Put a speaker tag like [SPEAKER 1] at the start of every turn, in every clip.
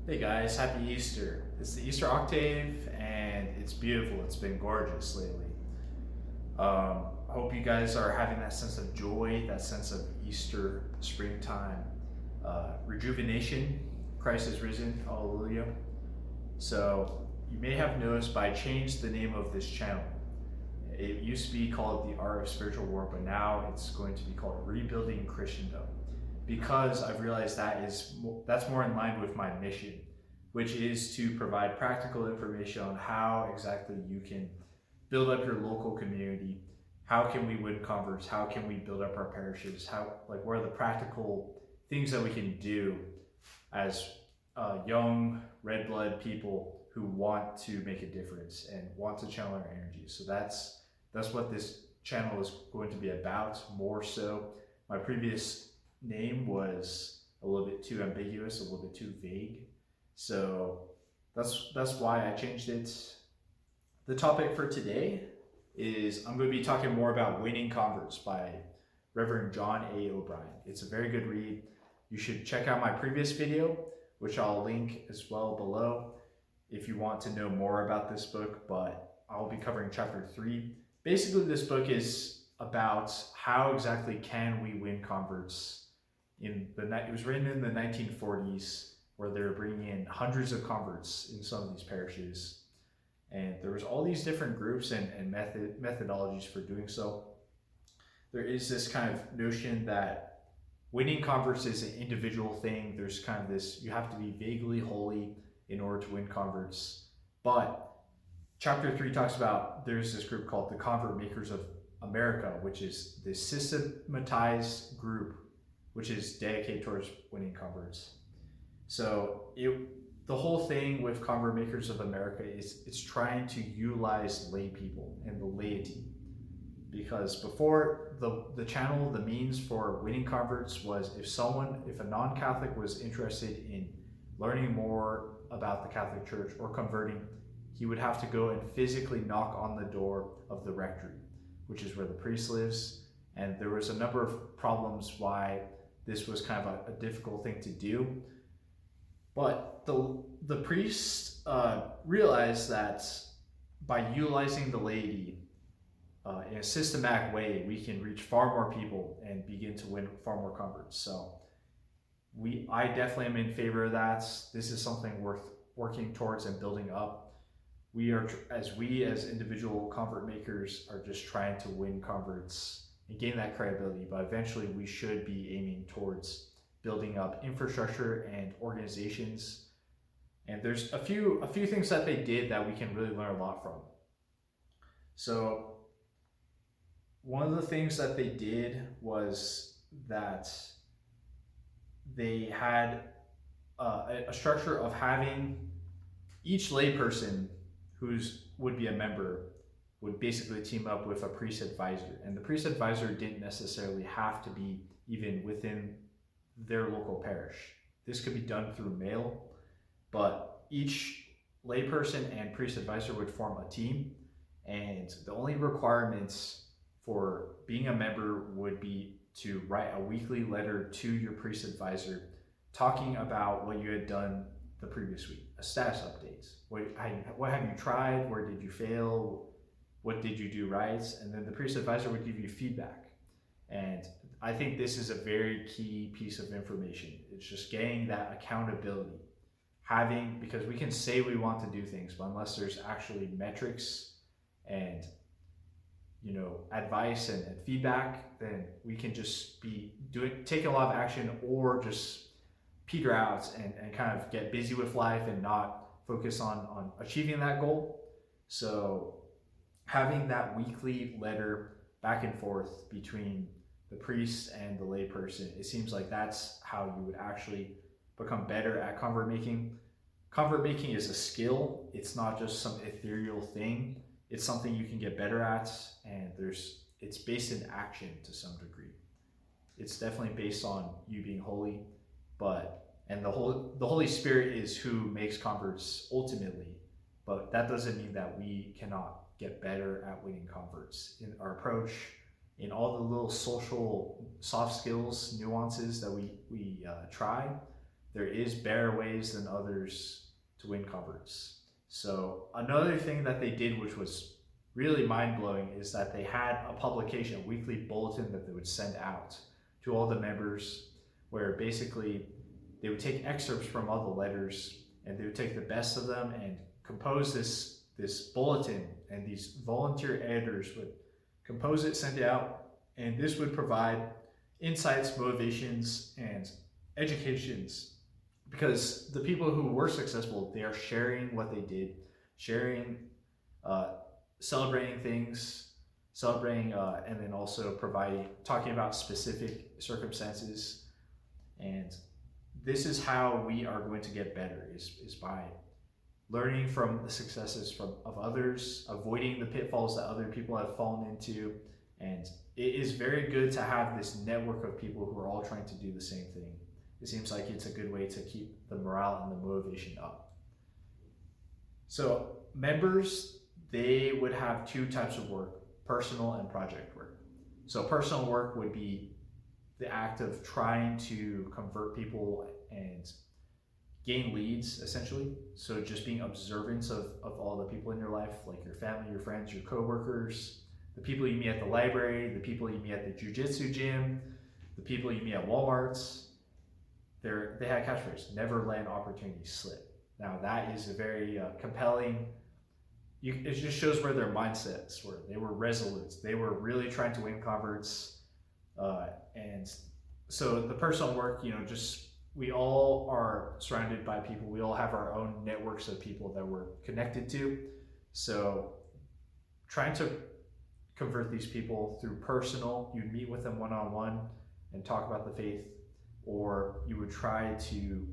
[SPEAKER 1] Hey guys, happy Easter. It's the Easter octave and it's beautiful. It's been gorgeous lately. I hope you guys are having that sense of joy, that sense of Easter, springtime, rejuvenation. Christ is risen. Hallelujah. So, you may have noticed, but I changed the name of this channel. It used to be called the Art of Spiritual War, but now it's going to be called Rebuilding Christendom, because I've realized that's more in line with my mission, which is to provide practical information on how exactly you can build up your local community. How can we win converts? How can we build up our parishes? What are the practical things that we can do as young red blood people who want to make a difference and want to channel our energy? So that's what this channel is going to be about, more so. My previous name was a little bit too ambiguous, a little bit too vague. So that's why I changed it. The topic for today is I'm going to be talking more about Winning Converts by Reverend John A. O'Brien. It's a very good read. You should check out my previous video, which I'll link as well below if you want to know more about this book, but I'll be covering chapter 3. Basically, this book is about how exactly can we win converts. It was written in the 1940s, where they were bringing in hundreds of converts in some of these parishes, and there was all these different groups and methodologies for doing so. There is this kind of notion that winning converts is an individual thing. There's kind of this, you have to be vaguely holy in order to win converts. But chapter 3 talks about, there's this group called the Convert Makers of America, which is the systematized group, which is dedicated towards winning converts. So the whole thing with Convert Makers of America is it's trying to utilize lay people and the laity. Because before the channel, the means for winning converts was if a non-Catholic was interested in learning more about the Catholic Church or converting, he would have to go and physically knock on the door of the rectory, which is where the priest lives. And there was a number of problems why this was kind of a difficult thing to do. But the priest realized that by utilizing the laity in a systematic way, we can reach far more people and begin to win far more converts. So I definitely am in favor of that. This is something worth working towards and building up. We as individual convert makers are just trying to win converts and gain that credibility, but eventually we should be aiming towards building up infrastructure and organizations. And there's a few things that they did that we can really learn a lot from. So one of the things that they did was that they had a structure of having each layperson would be a member would basically team up with a priest advisor. And the priest advisor didn't necessarily have to be even within their local parish. This could be done through mail, but each layperson and priest advisor would form a team, and the only requirements for being a member would be to write a weekly letter to your priest advisor talking about what you had done the previous week, a status updates. What have you tried? Where did you fail? What did you do right? And then the priest advisor would give you feedback. And I think this is a very key piece of information. It's just getting that accountability. Because we can say we want to do things, but unless there's actually metrics and advice and feedback, then we can just be taking a lot of action or just peter out and kind of get busy with life and not focus on achieving that goal. So having that weekly letter back and forth between the priest and the layperson, it seems like that's how you would actually become better at convert making. Convert making is a skill. It's not just some ethereal thing. It's something you can get better at, and it's based in action to some degree. It's definitely based on you being holy, and the Holy Spirit is who makes converts ultimately, but that doesn't mean that we cannot get better at winning converts in our approach, in all the little social soft skills nuances that we try. there is better ways than others to win converts. So another thing that they did, which was really mind-blowing, is that they had a publication, a weekly bulletin that they would send out to all the members, where basically they would take excerpts from all the letters and they would take the best of them and compose this bulletin, and these volunteer editors would compose it, send it out, and this would provide insights, motivations, and educations, because the people who were successful, they are sharing what they did, sharing, celebrating things, and then also talking about specific circumstances. And this is how we are going to get better, is by learning from the successes of others, avoiding the pitfalls that other people have fallen into. And it is very good to have this network of people who are all trying to do the same thing. It seems like it's a good way to keep the morale and the motivation up. So members, they would have two types of work: personal and project work. So personal work would be the act of trying to convert people and gain leads, essentially. So just being observant of all the people in your life, like your family, your friends, your coworkers, the people you meet at the library, the people you meet at the jiu-jitsu gym, the people you meet at Walmart's. They had a catchphrase: never let an opportunity slip. Now that is a very compelling, it just shows where their mindsets were. They were resolute. They were really trying to win converts. And so the personal work, we all are surrounded by people. We all have our own networks of people that we're connected to. So trying to convert these people through personal, you'd meet with them one-on-one and talk about the faith, or you would try to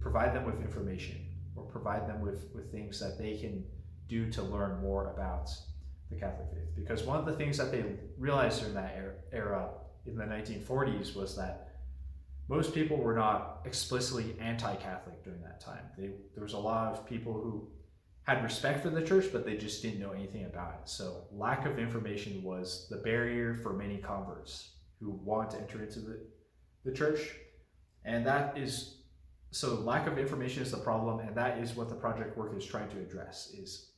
[SPEAKER 1] provide them with information, or provide them with things that they can do to learn more about the Catholic faith. Because one of the things that they realized during that era in the 1940s was that most people were not explicitly anti-Catholic during that time. There was a lot of people who had respect for the church, but they just didn't know anything about it. So lack of information was the barrier for many converts who want to enter into the church. And so lack of information is the problem, and that is what the project work is trying to address, is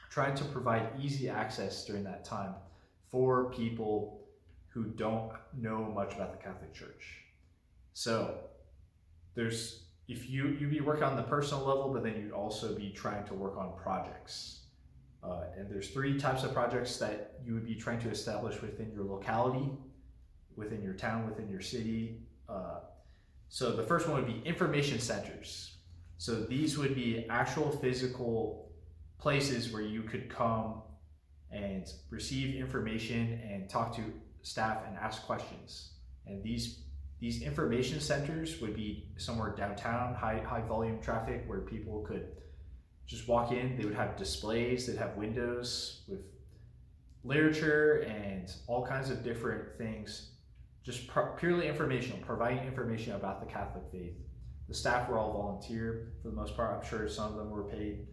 [SPEAKER 1] trying to provide easy access during that time for people who don't know much about the Catholic Church. So if you'd be working on the personal level, but then you'd also be trying to work on projects. And there's three types of projects that you would be trying to establish within your locality, within your town, within your city. So the first one would be information centers. So these would be actual physical places where you could come and receive information and talk to staff and ask questions. And these information centers would be somewhere downtown, high volume traffic, where people could just walk in. They would have displays, they'd have windows with literature and all kinds of different things, just purely informational, providing information about the Catholic faith. The staff were all volunteer for the most part. I'm sure some of them were paid,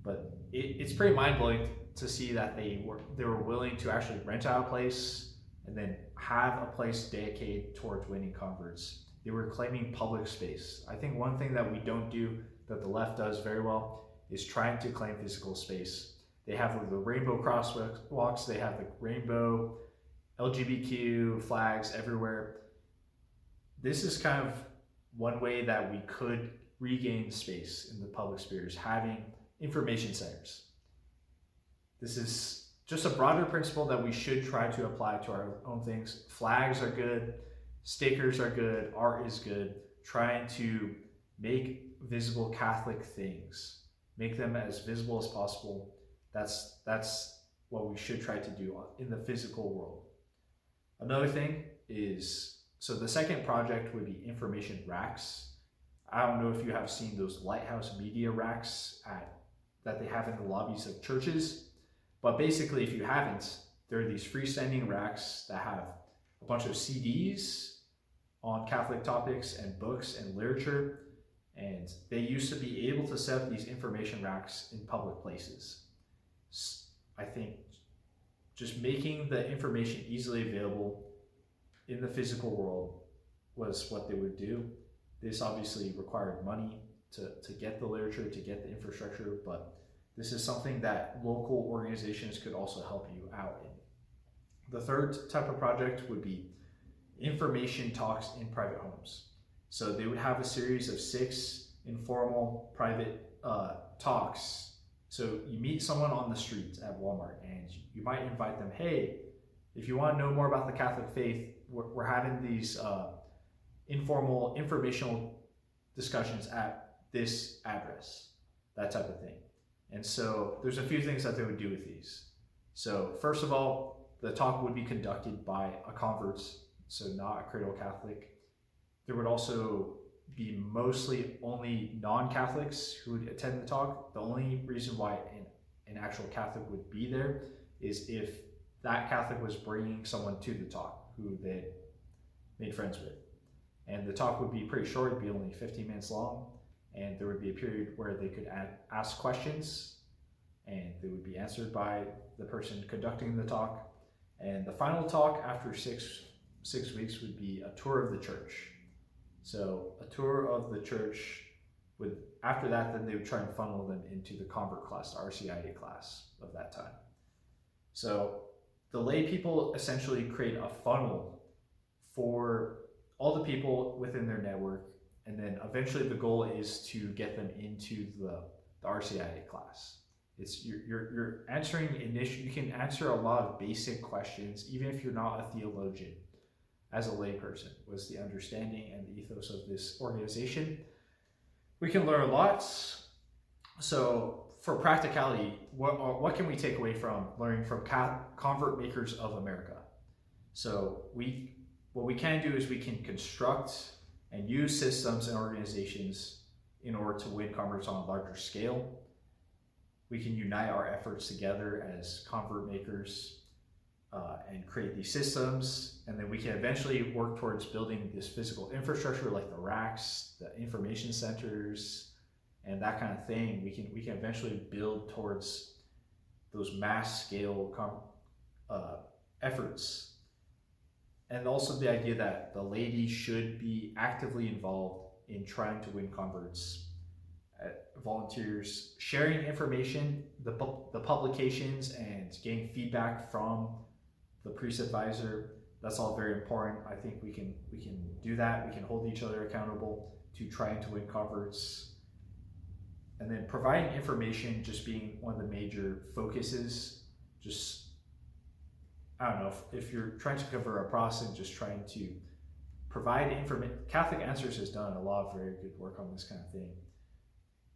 [SPEAKER 1] but it's pretty mind-blowing to see that they were willing to actually rent out a place and then have a place dedicated towards winning converts. They were claiming public space. I think one thing that we don't do, that the left does very well, is trying to claim physical space. They have the rainbow crosswalks, they have the rainbow LGBTQ flags everywhere. This is kind of one way that we could regain space in the public sphere, is having information centers. This is just a broader principle that we should try to apply to our own things. Flags are good, stickers are good, art is good. Trying to make visible Catholic things, make them as visible as possible. That's what we should try to do in the physical world. Another thing is, so the second project would be information racks. I don't know if you have seen those lighthouse media racks that they have in the lobbies of churches. But basically, if you haven't, there are these freestanding racks that have a bunch of CDs on Catholic topics and books and literature. And they used to be able to set up these information racks in public places. I think just making the information easily available in the physical world was what they would do. This obviously required money to get the literature, to get the infrastructure, but this is something that local organizations could also help you out in. The third type of project would be information talks in private homes. So they would have a series of 6 informal private talks. So you meet someone on the street at Walmart and you might invite them, hey, if you want to know more about the Catholic faith, we're having these informal informational discussions at this address, that type of thing. And so there's a few things that they would do with these. So first of all, the talk would be conducted by a convert, so not a cradle Catholic. There would also be mostly only non-Catholics who would attend the talk. The only reason why an actual Catholic would be there is if that Catholic was bringing someone to the talk who they made friends with. And the talk would be pretty short, it'd be only 15 minutes long, and there would be a period where they could ask questions and they would be answered by the person conducting the talk. And the final talk after six weeks would be a tour of the church. So a tour of the church would, after that, then they would try and funnel them into the convert class, the RCIA class of that time. So the lay people essentially create a funnel for all the people within their network, and then eventually the goal is to get them into the RCIA class. It's you're answering you can answer a lot of basic questions, even if you're not a theologian. As a layperson, was the understanding and the ethos of this organization. We can learn a lot. So for practicality, what can we take away from learning from convert makers of America? So what we can do is we can construct and use systems and organizations in order to win converts on a larger scale. We can unite our efforts together as convert makers and create these systems, and then we can eventually work towards building this physical infrastructure like the racks, the information centers, and that kind of thing. We can eventually build towards those mass scale efforts. And also the idea that the laity should be actively involved in trying to win converts. Volunteers sharing information, the publications, and getting feedback from the priest advisor, that's all very important. I think we can do that. We can hold each other accountable to trying to win converts. And then providing information just being one of the major focuses. Just, I don't know, if you're trying to cover a Protestant, just trying to provide information. Catholic Answers has done a lot of very good work on this kind of thing.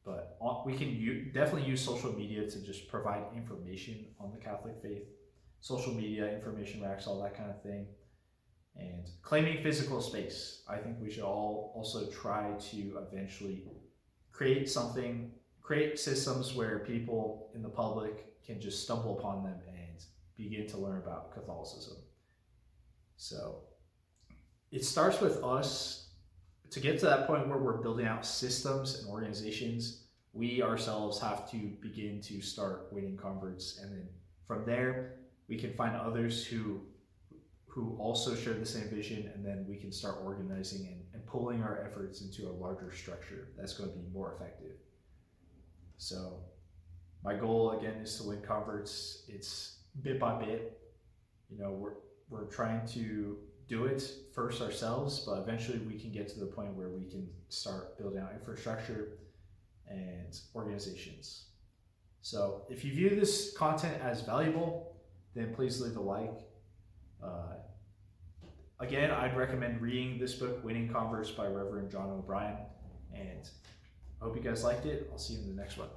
[SPEAKER 1] But we can definitely use social media to just provide information on the Catholic faith. Social media, information racks, all that kind of thing. And claiming physical space. I think we should all also try to eventually create systems where people in the public can just stumble upon them and begin to learn about Catholicism. So it starts with us. To get to that point where we're building out systems and organizations, we ourselves have to begin to start winning converts, and then from there we can find others who also share the same vision, and then we can start organizing and pulling our efforts into a larger structure that's going to be more effective. So my goal again is to win converts. It's bit by bit. We're trying to do it first ourselves, but eventually we can get to the point where we can start building out infrastructure and organizations. So if you view this content as valuable, then please leave a like. Again, I'd recommend reading this book, Winning Converts by Reverend John O'Brien, and I hope you guys liked it. I'll see you in the next one.